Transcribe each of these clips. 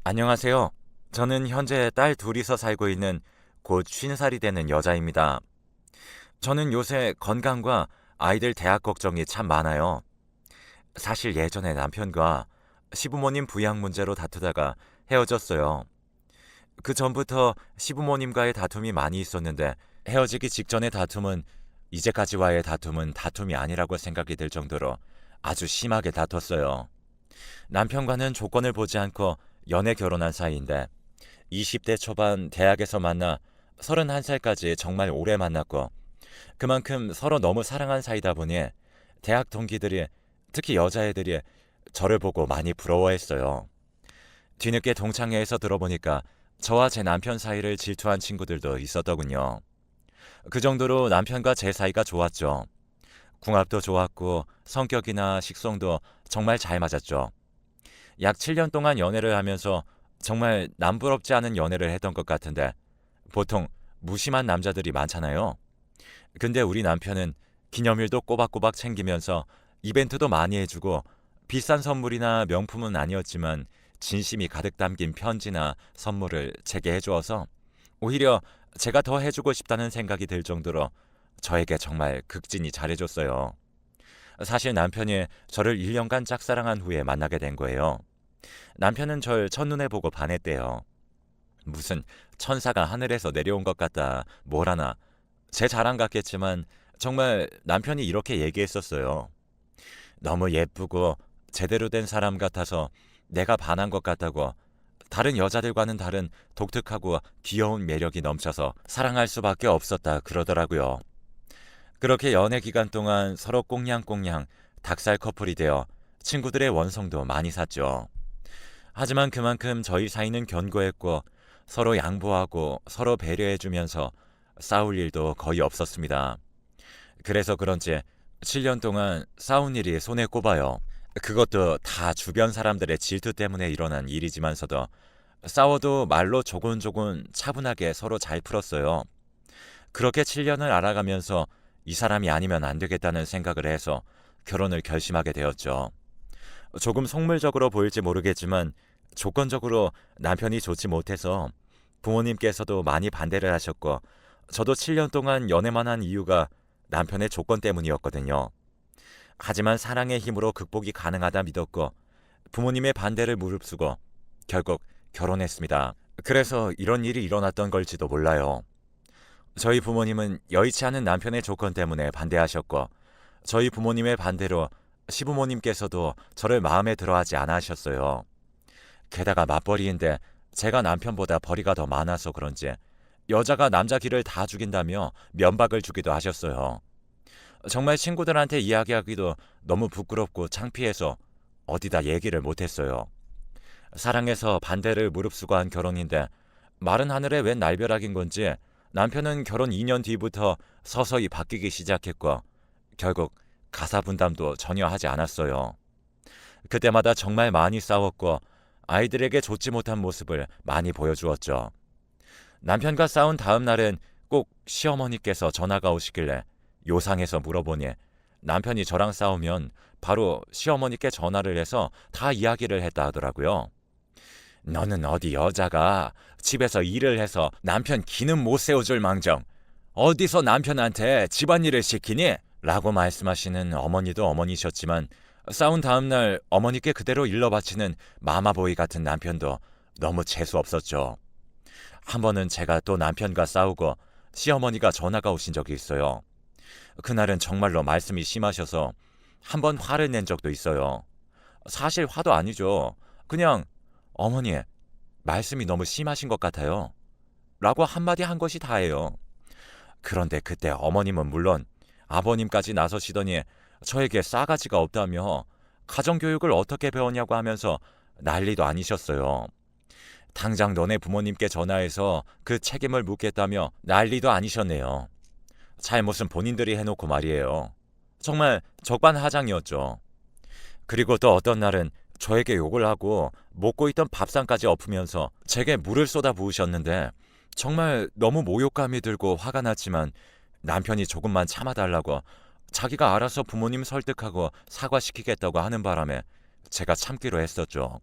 안녕하세요. 저는 현재 딸 둘이서 살고 있는 곧 50살이 되는 여자입니다. 저는 요새 건강과 아이들 대학 걱정이 참 많아요. 사실 예전에 남편과 시부모님 부양 문제로 다투다가 헤어졌어요. 그 전부터 시부모님과의 다툼이 많이 있었는데 헤어지기 직전의 다툼은 이제까지와의 다툼은 다툼이 아니라고 생각이 들 정도로 아주 심하게 다퉜어요. 남편과는 조건을 보지 않고 연애 결혼한 사이인데 20대 초반 대학에서 만나 31살까지 정말 오래 만났고 그만큼 서로 너무 사랑한 사이다 보니 대학 동기들이 특히 여자애들이 저를 보고 많이 부러워했어요. 뒤늦게 동창회에서 들어보니까 저와 제 남편 사이를 질투한 친구들도 있었더군요. 그 정도로 남편과 제 사이가 좋았죠. 궁합도 좋았고 성격이나 식성도 정말 잘 맞았죠. 약 7년 동안 연애를 하면서 정말 남부럽지 않은 연애를 했던 것 같은데 보통 무심한 남자들이 많잖아요. 근데 우리 남편은 기념일도 꼬박꼬박 챙기면서 이벤트도 많이 해주고 비싼 선물이나 명품은 아니었지만 진심이 가득 담긴 편지나 선물을 제게 해주어서 오히려 제가 더 해주고 싶다는 생각이 들 정도로 저에게 정말 극진히 잘해줬어요. 사실 남편이 저를 1년간 짝사랑한 후에 만나게 된 거예요. 남편은 절 첫눈에 보고 반했대요. 무슨 천사가 하늘에서 내려온 것 같다. 뭐라나. 제 자랑 같겠지만 정말 남편이 이렇게 얘기했었어요. 너무 예쁘고 제대로 된 사람 같아서 내가 반한 것 같다고 다른 여자들과는 다른 독특하고 귀여운 매력이 넘쳐서 사랑할 수밖에 없었다 그러더라고요. 그렇게 연애 기간 동안 서로 꽁냥꽁냥 닭살 커플이 되어 친구들의 원성도 많이 샀죠. 하지만 그만큼 저희 사이는 견고했고 서로 양보하고 서로 배려해주면서 싸울 일도 거의 없었습니다. 그래서 그런지 7년 동안 싸운 일이 손에 꼽아요. 그것도 다 주변 사람들의 질투 때문에 일어난 일이지만서도 싸워도 말로 조곤조곤 차분하게 서로 잘 풀었어요. 그렇게 7년을 알아가면서 이 사람이 아니면 안 되겠다는 생각을 해서 결혼을 결심하게 되었죠. 조금 속물적으로 보일지 모르겠지만 조건적으로 남편이 좋지 못해서 부모님께서도 많이 반대를 하셨고 저도 7년 동안 연애만 한 이유가 남편의 조건 때문이었거든요. 하지만 사랑의 힘으로 극복이 가능하다 믿었고 부모님의 반대를 무릅쓰고 결국 결혼했습니다. 그래서 이런 일이 일어났던 걸지도 몰라요. 저희 부모님은 여의치 않은 남편의 조건 때문에 반대하셨고 저희 부모님의 반대로 시부모님께서도 저를 마음에 들어하지 않아 하셨어요. 게다가 맞벌이인데 제가 남편보다 벌이가 더 많아서 그런지 여자가 남자 기를 다 죽인다며 면박을 주기도 하셨어요. 정말 친구들한테 이야기하기도 너무 부끄럽고 창피해서 어디다 얘기를 못했어요. 사랑해서 반대를 무릅쓰고 한 결혼인데 마른 하늘에 웬 날벼락인 건지 남편은 결혼 2년 뒤부터 서서히 바뀌기 시작했고 결국 가사 분담도 전혀 하지 않았어요. 그때마다 정말 많이 싸웠고 아이들에게 좋지 못한 모습을 많이 보여주었죠. 남편과 싸운 다음 날엔 꼭 시어머니께서 전화가 오시길래 요상해서 물어보니 남편이 저랑 싸우면 바로 시어머니께 전화를 해서 다 이야기를 했다 하더라고요. 너는 어디 여자가 집에서 일을 해서 남편 기는 못 세워줄 망정 어디서 남편한테 집안일을 시키니? 라고 말씀하시는 어머니도 어머니셨지만 싸운 다음날 어머니께 그대로 일러 바치는 마마보이 같은 남편도 너무 재수 없었죠. 한 번은 제가 또 남편과 싸우고 시어머니가 전화가 오신 적이 있어요. 그날은 정말로 말씀이 심하셔서 한 번 화를 낸 적도 있어요. 사실 화도 아니죠. 그냥 어머니 말씀이 너무 심하신 것 같아요. 라고 한마디 한 것이 다예요. 그런데 그때 어머님은 물론 아버님까지 나서시더니 저에게 싸가지가 없다며 가정교육을 어떻게 배웠냐고 하면서 난리도 아니셨어요. 당장 너네 부모님께 전화해서 그 책임을 묻겠다며 난리도 아니셨네요. 잘못은 본인들이 해놓고 말이에요. 정말 적반하장이었죠. 그리고 또 어떤 날은 저에게 욕을 하고 먹고 있던 밥상까지 엎으면서 제게 물을 쏟아 부으셨는데 정말 너무 모욕감이 들고 화가 났지만 남편이 조금만 참아달라고 자기가 알아서 부모님 설득하고 사과시키겠다고 하는 바람에 제가 참기로 했었죠.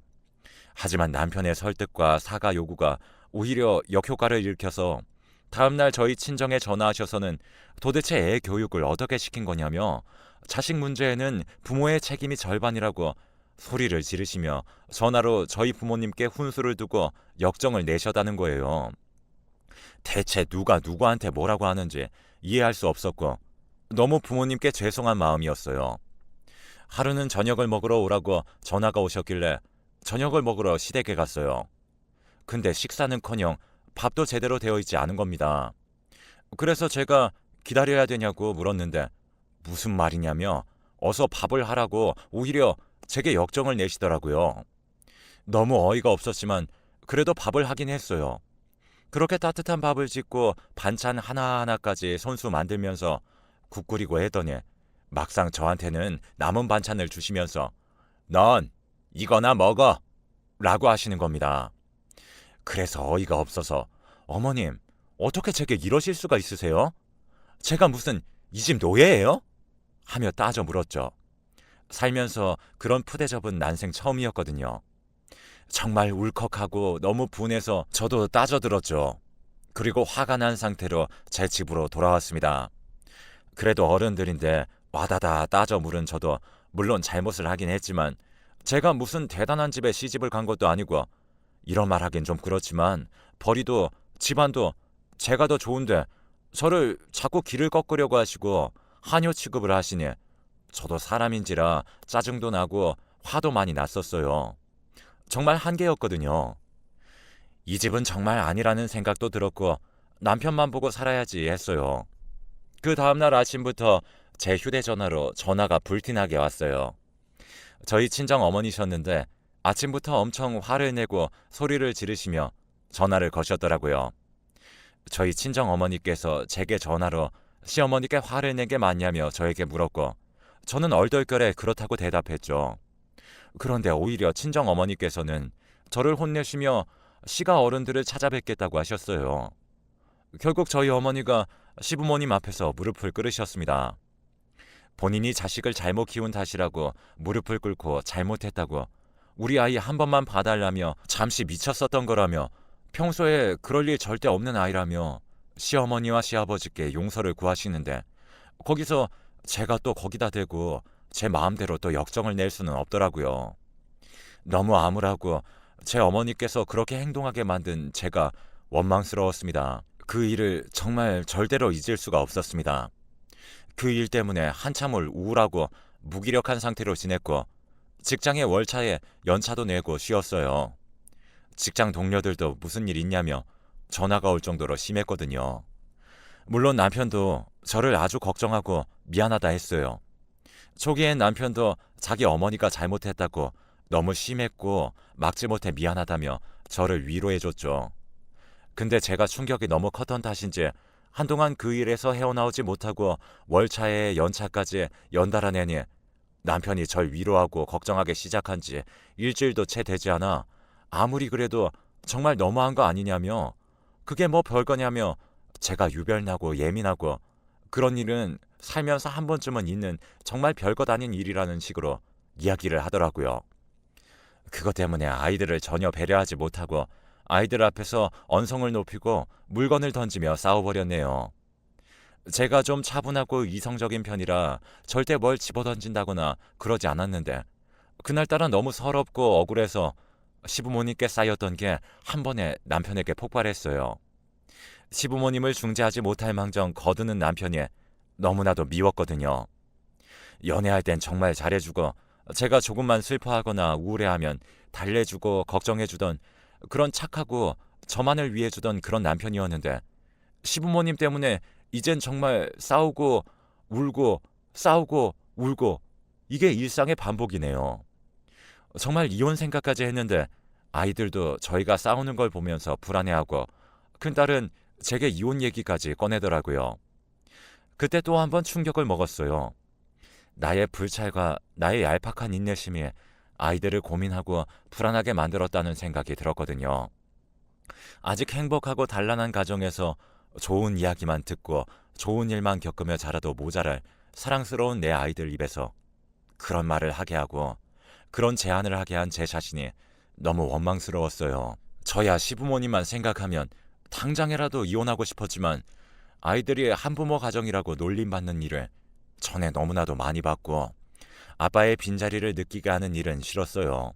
하지만 남편의 설득과 사과 요구가 오히려 역효과를 일으켜서 다음날 저희 친정에 전화하셔서는 도대체 애 교육을 어떻게 시킨 거냐며 자식 문제에는 부모의 책임이 절반이라고 소리를 지르시며 전화로 저희 부모님께 훈수를 두고 역정을 내셔다는 거예요. 대체 누가 누구한테 뭐라고 하는지 이해할 수 없었고 너무 부모님께 죄송한 마음이었어요. 하루는 저녁을 먹으러 오라고 전화가 오셨길래 저녁을 먹으러 시댁에 갔어요. 근데 식사는커녕 밥도 제대로 되어 있지 않은 겁니다. 그래서 제가 기다려야 되냐고 물었는데 무슨 말이냐며 어서 밥을 하라고 오히려 제게 역정을 내시더라고요. 너무 어이가 없었지만 그래도 밥을 하긴 했어요. 그렇게 따뜻한 밥을 짓고 반찬 하나하나까지 손수 만들면서 국 끓이고 했더니 막상 저한테는 남은 반찬을 주시면서 넌 이거나 먹어 라고 하시는 겁니다. 그래서 어이가 없어서 어머님 어떻게 제게 이러실 수가 있으세요? 제가 무슨 이 집 노예예요? 하며 따져 물었죠. 살면서 그런 푸대접은 난생 처음이었거든요. 정말 울컥하고 너무 분해서 저도 따져들었죠. 그리고 화가 난 상태로 제 집으로 돌아왔습니다. 그래도 어른들인데 와다다 따져 물은 저도 물론 잘못을 하긴 했지만 제가 무슨 대단한 집에 시집을 간 것도 아니고 이런 말 하긴 좀 그렇지만 벌이도 집안도 제가 더 좋은데 저를 자꾸 길을 꺾으려고 하시고 한요 취급을 하시니 저도 사람인지라 짜증도 나고 화도 많이 났었어요. 정말 한계였거든요. 이 집은 정말 아니라는 생각도 들었고 남편만 보고 살아야지 했어요. 그 다음날 아침부터 제 휴대전화로 전화가 불티나게 왔어요. 저희 친정 어머니셨는데 아침부터 엄청 화를 내고 소리를 지르시며 전화를 거셨더라고요. 저희 친정 어머니께서 제게 전화로 시어머니께 화를 낸 게 맞냐며 저에게 물었고 저는 얼떨결에 그렇다고 대답했죠. 그런데 오히려 친정 어머니께서는 저를 혼내시며 시가 어른들을 찾아뵙겠다고 하셨어요. 결국 저희 어머니가 시부모님 앞에서 무릎을 꿇으셨습니다. 본인이 자식을 잘못 키운 탓이라고 무릎을 꿇고 잘못했다고 우리 아이 한 번만 봐달라며 잠시 미쳤었던 거라며 평소에 그럴 일 절대 없는 아이라며 시어머니와 시아버지께 용서를 구하시는데 거기서 제가 또 거기다 대고 제 마음대로 또 역정을 낼 수는 없더라고요. 너무 암울하고 제 어머니께서 그렇게 행동하게 만든 제가 원망스러웠습니다. 그 일을 정말 절대로 잊을 수가 없었습니다. 그 일 때문에 한참을 우울하고 무기력한 상태로 지냈고 직장의 월차에 연차도 내고 쉬었어요. 직장 동료들도 무슨 일 있냐며 전화가 올 정도로 심했거든요. 물론 남편도 저를 아주 걱정하고 미안하다 했어요. 초기엔 남편도 자기 어머니가 잘못했다고 너무 심했고 막지 못해 미안하다며 저를 위로해줬죠. 근데 제가 충격이 너무 컸던 탓인지 한동안 그 일에서 헤어나오지 못하고 월차에 연차까지 연달아 내니 남편이 절 위로하고 걱정하기 시작한 지 일주일도 채 되지 않아 아무리 그래도 정말 너무한 거 아니냐며 그게 뭐 별거냐며 제가 유별나고 예민하고 그런 일은 살면서 한 번쯤은 있는 정말 별것 아닌 일이라는 식으로 이야기를 하더라고요. 그것 때문에 아이들을 전혀 배려하지 못하고 아이들 앞에서 언성을 높이고 물건을 던지며 싸워버렸네요. 제가 좀 차분하고 이성적인 편이라 절대 뭘 집어던진다거나 그러지 않았는데 그날따라 너무 서럽고 억울해서 시부모님께 쌓였던 게 한 번에 남편에게 폭발했어요. 시부모님을 중재하지 못할 망정 거드는 남편이 너무나도 미웠거든요. 연애할 땐 정말 잘해주고 제가 조금만 슬퍼하거나 우울해하면 달래주고 걱정해주던 그런 착하고 저만을 위해주던 그런 남편이었는데 시부모님 때문에 이젠 정말 싸우고 울고 싸우고 울고 이게 일상의 반복이네요. 정말 이혼 생각까지 했는데 아이들도 저희가 싸우는 걸 보면서 불안해하고 큰딸은 제게 이혼 얘기까지 꺼내더라고요. 그때 또 한 번 충격을 먹었어요. 나의 불찰과 나의 얄팍한 인내심이 아이들을 고민하고 불안하게 만들었다는 생각이 들었거든요. 아직 행복하고 단란한 가정에서 좋은 이야기만 듣고 좋은 일만 겪으며 자라도 모자랄 사랑스러운 내 아이들 입에서 그런 말을 하게 하고 그런 제안을 하게 한 제 자신이 너무 원망스러웠어요. 저야 시부모님만 생각하면 당장이라도 이혼하고 싶었지만 아이들이 한부모 가정이라고 놀림받는 일을 전에 너무나도 많이 봤고 아빠의 빈자리를 느끼게 하는 일은 싫었어요.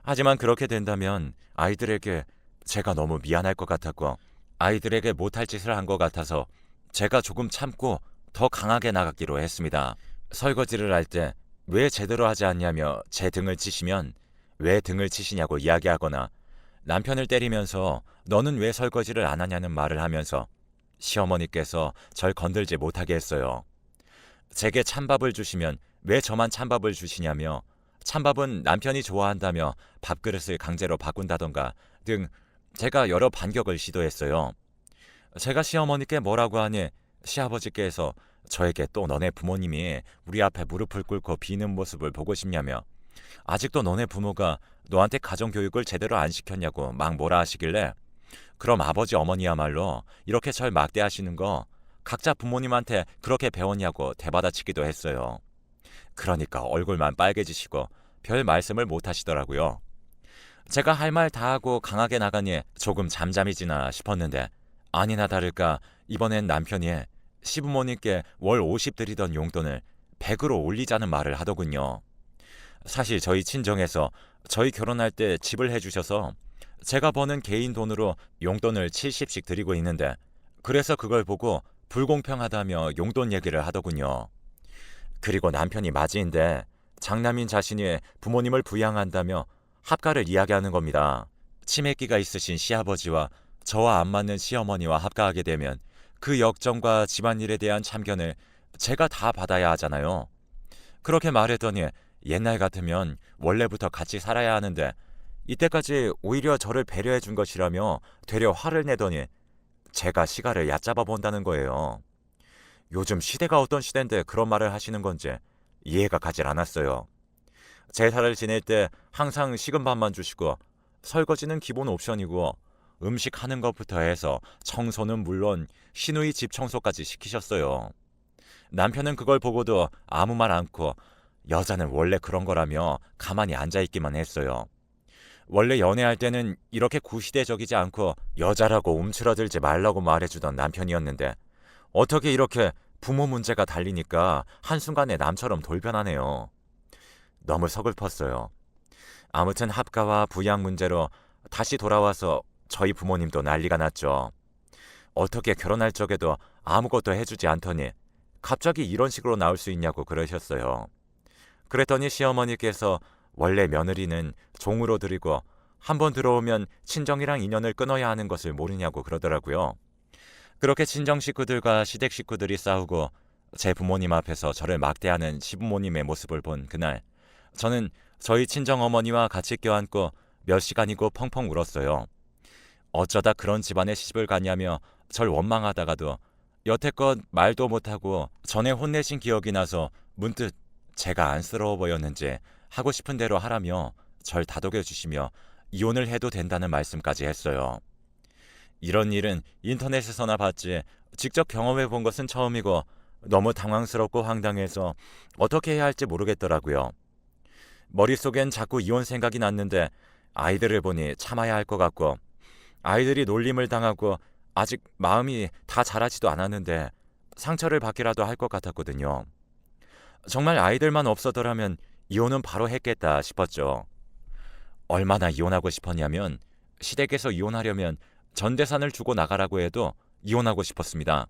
하지만 그렇게 된다면 아이들에게 제가 너무 미안할 것 같았고 아이들에게 못할 짓을 한 것 같아서 제가 조금 참고 더 강하게 나가기로 했습니다. 설거지를 할 때 왜 제대로 하지 않냐며 제 등을 치시면 왜 등을 치시냐고 이야기하거나 남편을 때리면서 너는 왜 설거지를 안 하냐는 말을 하면서 시어머니께서 절 건들지 못하게 했어요. 제게 찬밥을 주시면 왜 저만 찬밥을 주시냐며 찬밥은 남편이 좋아한다며 밥그릇을 강제로 바꾼다던가 등 제가 여러 반격을 시도했어요. 제가 시어머니께 뭐라고 하니 시아버지께서 저에게 또 너네 부모님이 우리 앞에 무릎을 꿇고 비는 모습을 보고 싶냐며 아직도 너네 부모가 너한테 가정교육을 제대로 안 시켰냐고 막 뭐라 하시길래 그럼 아버지 어머니야말로 이렇게 절 막대하시는 거 각자 부모님한테 그렇게 배웠냐고 대받아치기도 했어요. 그러니까 얼굴만 빨개지시고 별 말씀을 못 하시더라고요. 제가 할 말 다 하고 강하게 나가니 조금 잠잠해지나 싶었는데 아니나 다를까 이번엔 남편이 시부모님께 월 50 드리던 용돈을 100으로 올리자는 말을 하더군요. 사실 저희 친정에서 저희 결혼할 때 집을 해주셔서 제가 버는 개인 돈으로 용돈을 70씩 드리고 있는데 그래서 그걸 보고 불공평하다며 용돈 얘기를 하더군요. 그리고 남편이 맞이인데 장남인 자신이 부모님을 부양한다며 합가를 이야기하는 겁니다. 치매기가 있으신 시아버지와 저와 안 맞는 시어머니와 합가하게 되면 그 역정과 집안일에 대한 참견을 제가 다 받아야 하잖아요. 그렇게 말했더니 옛날 같으면 원래부터 같이 살아야 하는데 이때까지 오히려 저를 배려해 준 것이라며 되려 화를 내더니 제가 시가를 얕잡아 본다는 거예요. 요즘 시대가 어떤 시대인데 그런 말을 하시는 건지 이해가 가질 않았어요. 제사를 지낼 때 항상 식은 밥만 주시고 설거지는 기본 옵션이고 음식 하는 것부터 해서 청소는 물론 시누이 집 청소까지 시키셨어요. 남편은 그걸 보고도 아무 말 않고 여자는 원래 그런 거라며 가만히 앉아있기만 했어요. 원래 연애할 때는 이렇게 구시대적이지 않고 여자라고 움츠러들지 말라고 말해주던 남편이었는데 어떻게 이렇게 부모 문제가 달리니까 한순간에 남처럼 돌변하네요. 너무 서글펐어요. 아무튼 합가와 부양 문제로 다시 돌아와서 저희 부모님도 난리가 났죠. 어떻게 결혼할 적에도 아무것도 해주지 않더니 갑자기 이런 식으로 나올 수 있냐고 그러셨어요. 그랬더니 시어머니께서 원래 며느리는 종으로 들이고 한번 들어오면 친정이랑 인연을 끊어야 하는 것을 모르냐고 그러더라고요. 그렇게 친정 식구들과 시댁 식구들이 싸우고 제 부모님 앞에서 저를 막대하는 시부모님의 모습을 본 그날 저는 저희 친정 어머니와 같이 껴안고 몇 시간이고 펑펑 울었어요. 어쩌다 그런 집안에 시집을 갔냐며 절 원망하다가도 여태껏 말도 못하고 전에 혼내신 기억이 나서 문득 제가 안쓰러워 보였는지 하고 싶은 대로 하라며 절 다독여 주시며 이혼을 해도 된다는 말씀까지 했어요. 이런 일은 인터넷에서나 봤지 직접 경험해 본 것은 처음이고 너무 당황스럽고 황당해서 어떻게 해야 할지 모르겠더라고요. 머릿속엔 자꾸 이혼 생각이 났는데 아이들을 보니 참아야 할 것 같고 아이들이 놀림을 당하고 아직 마음이 다 자라지도 않았는데 상처를 받기라도 할 것 같았거든요. 정말 아이들만 없어더라면 이혼은 바로 했겠다 싶었죠. 얼마나 이혼하고 싶었냐면 시댁에서 이혼하려면 전 재산을 주고 나가라고 해도 이혼하고 싶었습니다.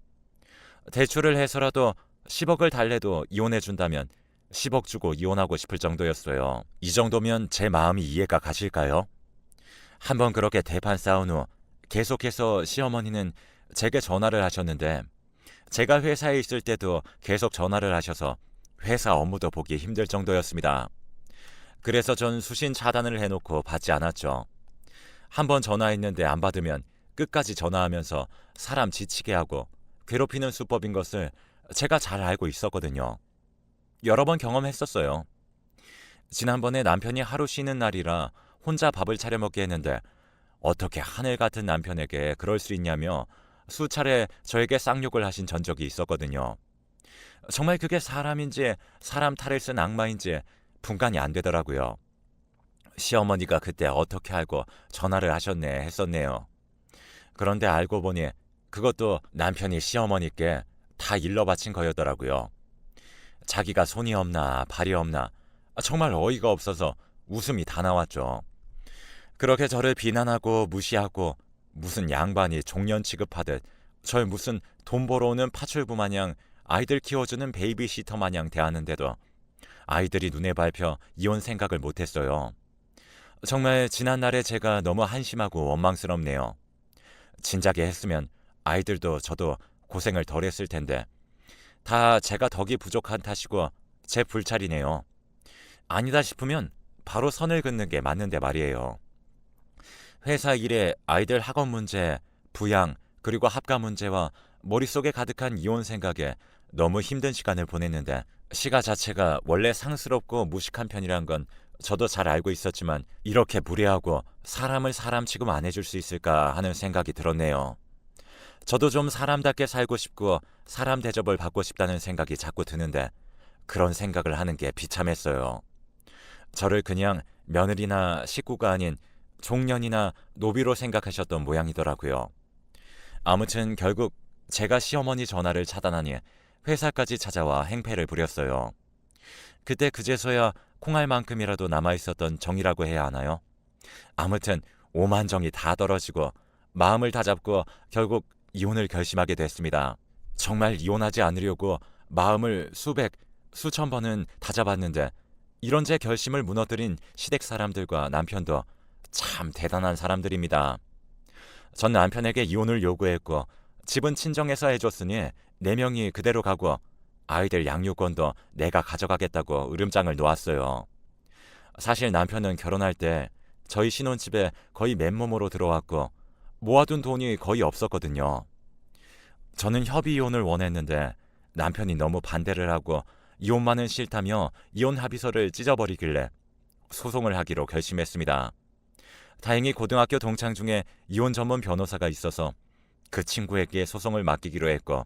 대출을 해서라도 10억을 달래도 이혼해준다면 10억 주고 이혼하고 싶을 정도였어요. 이 정도면 제 마음이 이해가 가실까요? 한번 그렇게 대판 싸운 후 계속해서 시어머니는 제게 전화를 하셨는데 제가 회사에 있을 때도 계속 전화를 하셔서 회사 업무도 보기 힘들 정도였습니다. 그래서 전 수신 차단을 해놓고 받지 않았죠. 한번 전화했는데 안 받으면 끝까지 전화하면서 사람 지치게 하고 괴롭히는 수법인 것을 제가 잘 알고 있었거든요. 여러 번 경험했었어요. 지난번에 남편이 하루 쉬는 날이라 혼자 밥을 차려 먹게 했는데 어떻게 하늘 같은 남편에게 그럴 수 있냐며 수차례 저에게 쌍욕을 하신 전적이 있었거든요. 정말 그게 사람인지 사람 탈을 쓴 악마인지 분간이 안 되더라고요. 시어머니가 그때 어떻게 알고 전화를 하셨네 했었네요. 그런데 알고 보니 그것도 남편이 시어머니께 다 일러 바친 거였더라고요. 자기가 손이 없나 발이 없나 정말 어이가 없어서 웃음이 다 나왔죠. 그렇게 저를 비난하고 무시하고 무슨 양반이 종년 취급하듯 절 무슨 돈 벌어오는 파출부 마냥 아이들 키워주는 베이비시터 마냥 대하는데도 아이들이 눈에 밟혀 이혼 생각을 못했어요. 정말 지난날에 제가 너무 한심하고 원망스럽네요. 진작에 했으면 아이들도 저도 고생을 덜 했을 텐데 다 제가 덕이 부족한 탓이고 제 불찰이네요. 아니다 싶으면 바로 선을 긋는 게 맞는데 말이에요. 회사 일에 아이들 학원 문제, 부양, 그리고 합가 문제와 머릿속에 가득한 이혼 생각에 너무 힘든 시간을 보냈는데 시가 자체가 원래 상스럽고 무식한 편이란 건 저도 잘 알고 있었지만 이렇게 무례하고 사람을 사람 취급 안 해줄 수 있을까 하는 생각이 들었네요. 저도 좀 사람답게 살고 싶고 사람 대접을 받고 싶다는 생각이 자꾸 드는데 그런 생각을 하는 게 비참했어요. 저를 그냥 며느리나 식구가 아닌 종년이나 노비로 생각하셨던 모양이더라고요. 아무튼 결국 제가 시어머니 전화를 차단하니 회사까지 찾아와 행패를 부렸어요. 그때 그제서야 콩알만큼이라도 남아있었던 정이라고 해야 하나요? 아무튼 오만 정이 다 떨어지고 마음을 다잡고 결국 이혼을 결심하게 됐습니다. 정말 이혼하지 않으려고 마음을 수백, 수천 번은 다잡았는데 이런 제 결심을 무너뜨린 시댁 사람들과 남편도 참 대단한 사람들입니다. 전 남편에게 이혼을 요구했고 집은 친정에서 해줬으니 4명이 그대로 가고 아이들 양육권도 내가 가져가겠다고 으름장을 놓았어요. 사실 남편은 결혼할 때 저희 신혼집에 거의 맨몸으로 들어왔고 모아둔 돈이 거의 없었거든요. 저는 협의 이혼을 원했는데 남편이 너무 반대를 하고 이혼만은 싫다며 이혼 합의서를 찢어버리길래 소송을 하기로 결심했습니다. 다행히 고등학교 동창 중에 이혼 전문 변호사가 있어서 그 친구에게 소송을 맡기기로 했고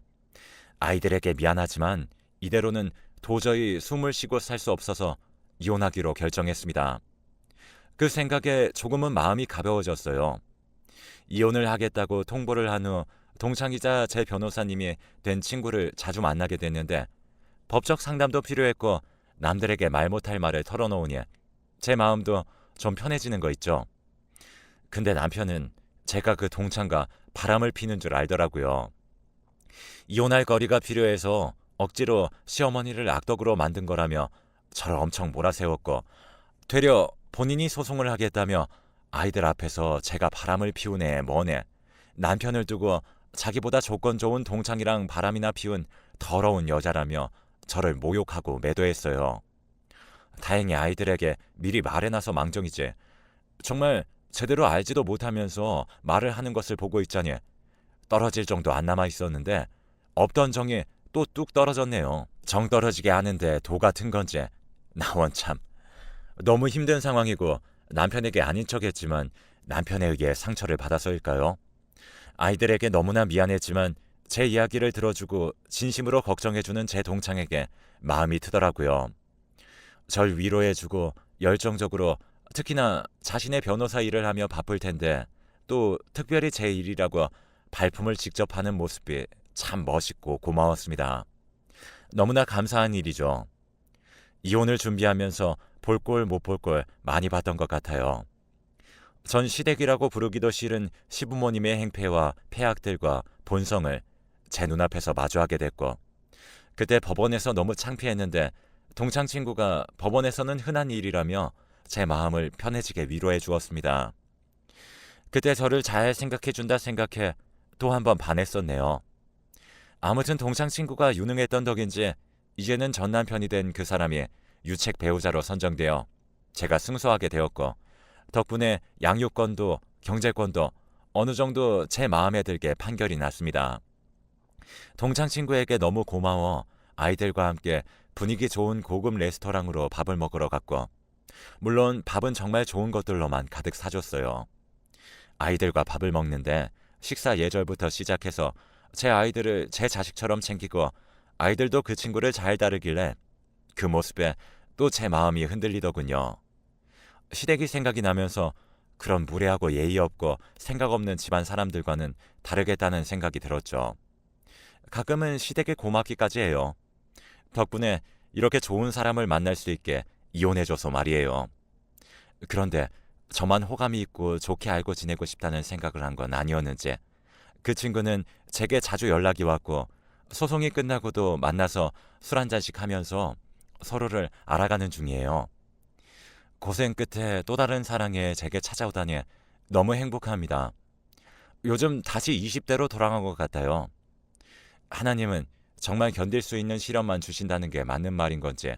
아이들에게 미안하지만 이대로는 도저히 숨을 쉬고 살 수 없어서 이혼하기로 결정했습니다. 그 생각에 조금은 마음이 가벼워졌어요. 이혼을 하겠다고 통보를 한 후 동창이자 제 변호사님이 된 친구를 자주 만나게 됐는데 법적 상담도 필요했고 남들에게 말 못할 말을 털어놓으니 제 마음도 좀 편해지는 거 있죠. 근데 남편은 제가 그 동창과 바람을 피는 줄 알더라고요. 이혼할 거리가 필요해서 억지로 시어머니를 악덕으로 만든 거라며 저를 엄청 몰아세웠고 되려 본인이 소송을 하겠다며 아이들 앞에서 제가 바람을 피우네 뭐네 남편을 두고 자기보다 조건 좋은 동창이랑 바람이나 피운 더러운 여자라며 저를 모욕하고 매도했어요. 다행히 아이들에게 미리 말해놔서 망정이지 정말 제대로 알지도 못하면서 말을 하는 것을 보고 있자니 떨어질 정도 안 남아 있었는데 없던 정이 또 뚝 떨어졌네요. 정 떨어지게 하는데 도 같은 건지 나 원참 너무 힘든 상황이고 남편에게 아닌 척했지만 남편에 의해 상처를 받아서일까요? 아이들에게 너무나 미안했지만 제 이야기를 들어주고 진심으로 걱정해주는 제 동창에게 마음이 트더라고요. 절 위로해주고 열정적으로 특히나 자신의 변호사 일을 하며 바쁠 텐데 또 특별히 제 일이라고 발품을 직접 하는 모습이 참 멋있고 고마웠습니다. 너무나 감사한 일이죠. 이혼을 준비하면서 볼 꼴 못 볼 꼴 많이 봤던 것 같아요. 전 시댁이라고 부르기도 싫은 시부모님의 행패와 폐악들과 본성을 제 눈앞에서 마주하게 됐고 그때 법원에서 너무 창피했는데 동창 친구가 법원에서는 흔한 일이라며 제 마음을 편해지게 위로해 주었습니다. 그때 저를 잘 생각해준다 생각해 또 한 번 반했었네요. 아무튼 동창 친구가 유능했던 덕인지 이제는 전 남편이 된 그 사람이 유책 배우자로 선정되어 제가 승소하게 되었고 덕분에 양육권도 경제권도 어느 정도 제 마음에 들게 판결이 났습니다. 동창 친구에게 너무 고마워 아이들과 함께 분위기 좋은 고급 레스토랑으로 밥을 먹으러 갔고 물론 밥은 정말 좋은 것들로만 가득 사줬어요. 아이들과 밥을 먹는데 식사 예절부터 시작해서 제 아이들을 제 자식처럼 챙기고 아이들도 그 친구를 잘 다루길래 그 모습에 또 제 마음이 흔들리더군요. 시댁이 생각이 나면서 그런 무례하고 예의 없고 생각 없는 집안 사람들과는 다르겠다는 생각이 들었죠. 가끔은 시댁에 고맙기까지 해요. 덕분에 이렇게 좋은 사람을 만날 수 있게 이혼해줘서 말이에요. 그런데 저만 호감이 있고 좋게 알고 지내고 싶다는 생각을 한 건 아니었는지 그 친구는 제게 자주 연락이 왔고 소송이 끝나고도 만나서 술 한잔씩 하면서 서로를 알아가는 중이에요. 고생 끝에 또 다른 사랑에 제게 찾아오다니 너무 행복합니다. 요즘 다시 20대로 돌아간 것 같아요. 하나님은 정말 견딜 수 있는 시련만 주신다는 게 맞는 말인 건지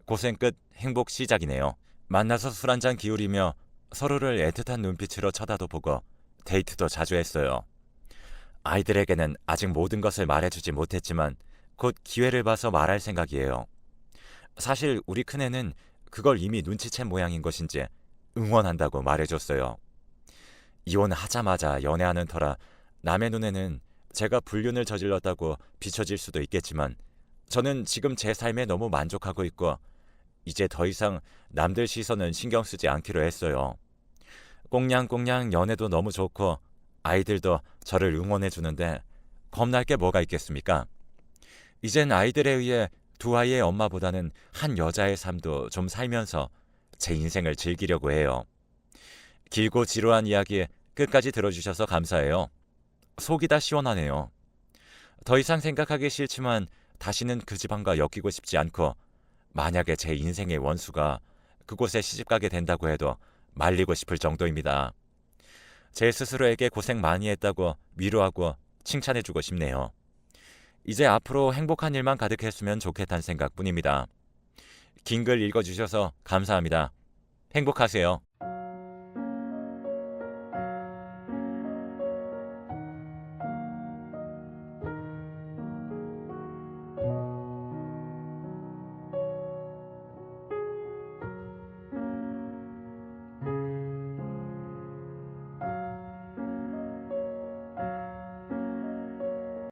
고생 끝 행복 시작이네요. 만나서 술 한잔 기울이며 서로를 애틋한 눈빛으로 쳐다도 보고 데이트도 자주 했어요. 아이들에게는 아직 모든 것을 말해주지 못했지만 곧 기회를 봐서 말할 생각이에요. 사실 우리 큰애는 그걸 이미 눈치챈 모양인 것인지 응원한다고 말해줬어요. 이혼하자마자 연애하는 터라 남의 눈에는 제가 불륜을 저질렀다고 비춰질 수도 있겠지만 저는 지금 제 삶에 너무 만족하고 있고 이제 더 이상 남들 시선은 신경 쓰지 않기로 했어요. 꽁냥꽁냥 연애도 너무 좋고 아이들도 저를 응원해 주는데 겁날 게 뭐가 있겠습니까? 이젠 아이들에 의해 두 아이의 엄마보다는 한 여자의 삶도 좀 살면서 제 인생을 즐기려고 해요. 길고 지루한 이야기 끝까지 들어주셔서 감사해요. 속이 다 시원하네요. 더 이상 생각하기 싫지만 다시는 그 집안과 엮이고 싶지 않고 만약에 제 인생의 원수가 그곳에 시집가게 된다고 해도 말리고 싶을 정도입니다. 제 스스로에게 고생 많이 했다고 위로하고 칭찬해주고 싶네요. 이제 앞으로 행복한 일만 가득했으면 좋겠다는 생각뿐입니다. 긴 글 읽어주셔서 감사합니다. 행복하세요.